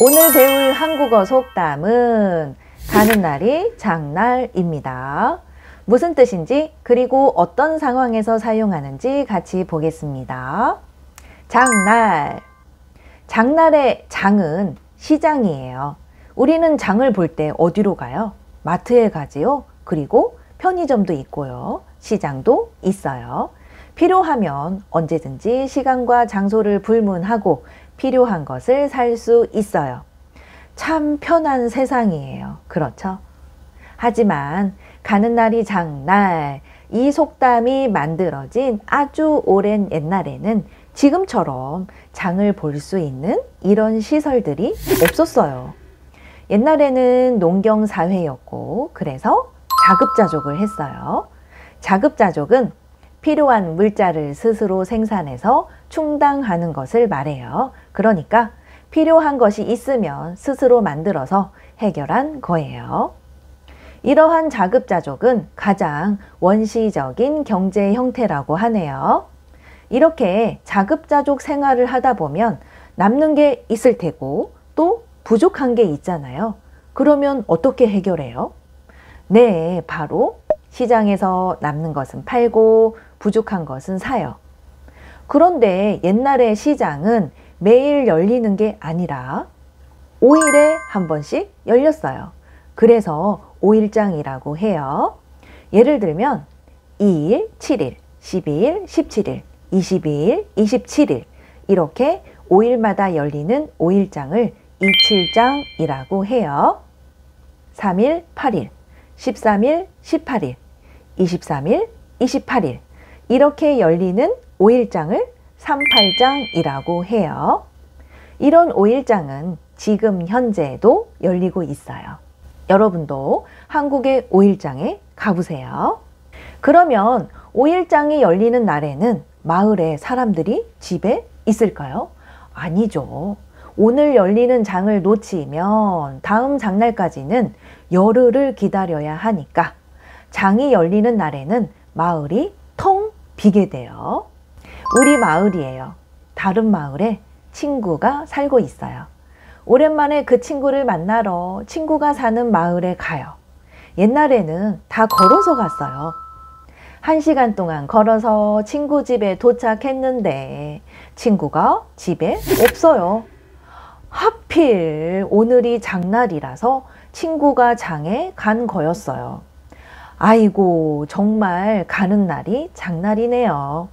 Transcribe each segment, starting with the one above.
오늘 배울 한국어 속담은 가는 날이 장날입니다. 무슨 뜻인지 그리고 어떤 상황에서 사용하는지 같이 보겠습니다. 장날. 장날의 장은 시장이에요. 우리는 장을 볼 때 어디로 가요? 마트에 가지요. 그리고 편의점도 있고요. 시장도 있어요. 필요하면 언제든지 시간과 장소를 불문하고 필요한 것을 살 수 있어요. 참 편한 세상이에요. 그렇죠? 하지만 가는 날이 장날, 이 속담이 만들어진 아주 오랜 옛날에는 지금처럼 장을 볼 수 있는 이런 시설들이 없었어요. 옛날에는 농경사회였고 그래서 자급자족을 했어요. 자급자족은 필요한 물자를 스스로 생산해서 충당하는 것을 말해요. 그러니까 필요한 것이 있으면 스스로 만들어서 해결한 거예요. 이러한 자급자족은 가장 원시적인 경제 형태라고 하네요. 이렇게 자급자족 생활을 하다 보면 남는 게 있을 테고 또 부족한 게 있잖아요. 그러면 어떻게 해결해요? 네, 바로 시장에서 남는 것은 팔고 부족한 것은 사요. 그런데 옛날의 시장은 매일 열리는 게 아니라 5일에 한 번씩 열렸어요. 그래서 5일장이라고 해요. 예를 들면 2일, 7일, 12일, 17일, 22일, 27일 이렇게 5일마다 열리는 5일장을 이칠장이라고 해요. 3일, 8일, 13일, 18일, 23일, 28일 이렇게 열리는 5일장을 38장이라고 해요. 이런 5일장은 지금 현재도 열리고 있어요. 여러분도 한국의 5일장에 가보세요. 그러면 5일장이 열리는 날에는 마을에 사람들이 집에 있을까요? 아니죠. 오늘 열리는 장을 놓치면 다음 장날까지는 열흘을 기다려야 하니까 장이 열리는 날에는 마을이 텅 비게 돼요. 우리 마을이에요. 다른 마을에 친구가 살고 있어요. 오랜만에 그 친구를 만나러 친구가 사는 마을에 가요. 옛날에는 다 걸어서 갔어요. 1시간 동안 걸어서 친구 집에 도착했는데 친구가 집에 없어요. 하필 오늘이 장날이라서 친구가 장에 간 거였어요. 아이고, 정말 가는 날이 장날이네요.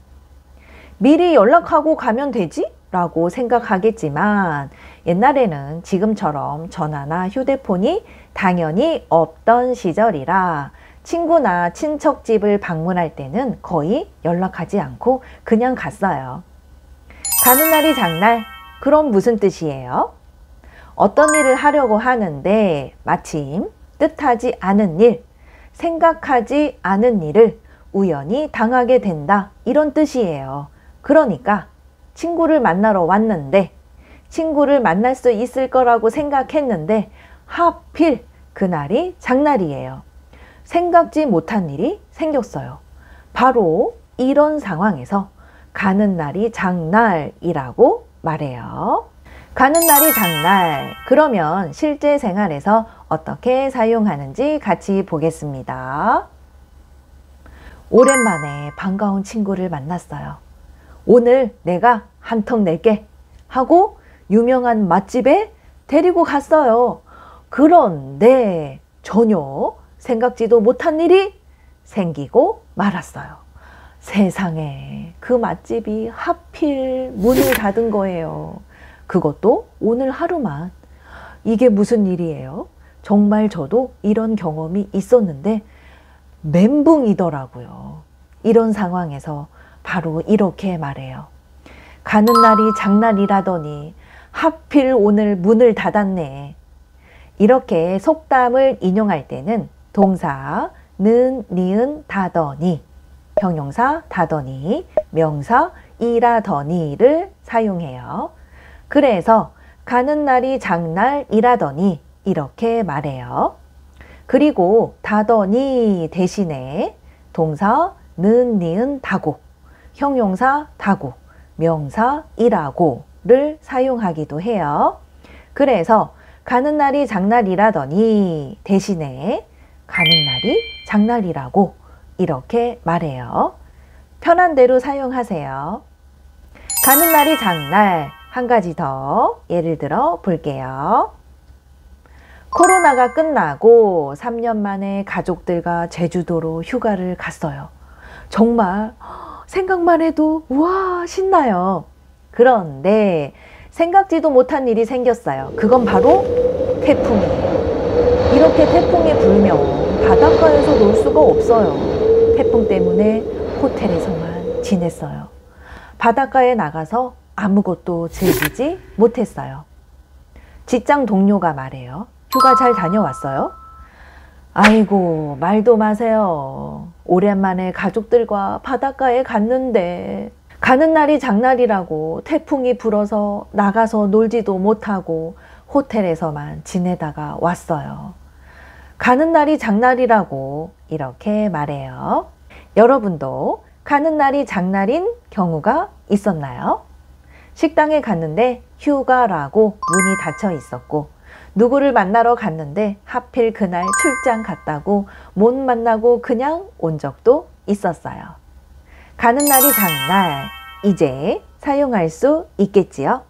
미리 연락하고 가면 되지? 라고 생각하겠지만 옛날에는 지금처럼 전화나 휴대폰이 당연히 없던 시절이라 친구나 친척 집을 방문할 때는 거의 연락하지 않고 그냥 갔어요. 가는 날이 장날, 그럼 무슨 뜻이에요? 어떤 일을 하려고 하는데 마침 뜻하지 않은 일, 생각하지 않은 일을 우연히 당하게 된다, 이런 뜻이에요. 그러니까 친구를 만나러 왔는데 친구를 만날 수 있을 거라고 생각했는데 하필 그날이 장날이에요. 생각지 못한 일이 생겼어요. 바로 이런 상황에서 가는 날이 장날이라고 말해요. 가는 날이 장날, 그러면 실제 생활에서 어떻게 사용하는지 같이 보겠습니다. 오랜만에 반가운 친구를 만났어요. 오늘 내가 한턱 낼게 하고 유명한 맛집에 데리고 갔어요. 그런데 전혀 생각지도 못한 일이 생기고 말았어요. 세상에, 그 맛집이 하필 문을 닫은 거예요. 그것도 오늘 하루만. 이게 무슨 일이에요? 정말 저도 이런 경험이 있었는데 멘붕이더라고요. 이런 상황에서 바로 이렇게 말해요. 가는 날이 장날이라더니 하필 오늘 문을 닫았네. 이렇게 속담을 인용할 때는 동사 는, 니은, 다더니, 형용사 다더니, 명사 이라더니를 사용해요. 그래서 가는 날이 장날이라더니 이렇게 말해요. 그리고 다더니 대신에 동사 는, 니은, 다고, 형용사 다고, 명사 이라고를 사용하기도 해요. 그래서 가는 날이 장날이라더니 대신에 가는 날이 장날이라고 이렇게 말해요. 편한 대로 사용하세요. 가는 날이 장날, 한 가지 더 예를 들어 볼게요. 코로나가 끝나고 3년 만에 가족들과 제주도로 휴가를 갔어요. 정말 생각만 해도 우와 신나요. 그런데 생각지도 못한 일이 생겼어요. 그건 바로 태풍이에요. 이렇게 태풍이 불면 바닷가에서 놀 수가 없어요. 태풍 때문에 호텔에서만 지냈어요. 바닷가에 나가서 아무것도 즐기지 못했어요. 직장 동료가 말해요. 휴가 잘 다녀왔어요? 아이고 말도 마세요. 오랜만에 가족들과 바닷가에 갔는데 가는 날이 장날이라고 태풍이 불어서 나가서 놀지도 못하고 호텔에서만 지내다가 왔어요. 가는 날이 장날이라고 이렇게 말해요. 여러분도 가는 날이 장날인 경우가 있었나요? 식당에 갔는데 휴가라고 문이 닫혀 있었고 누구를 만나러 갔는데 하필 그날 출장 갔다고 못 만나고 그냥 온 적도 있었어요. 가는 날이 장날, 이제 사용할 수 있겠지요?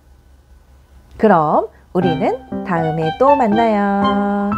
그럼 우리는 다음에 또 만나요.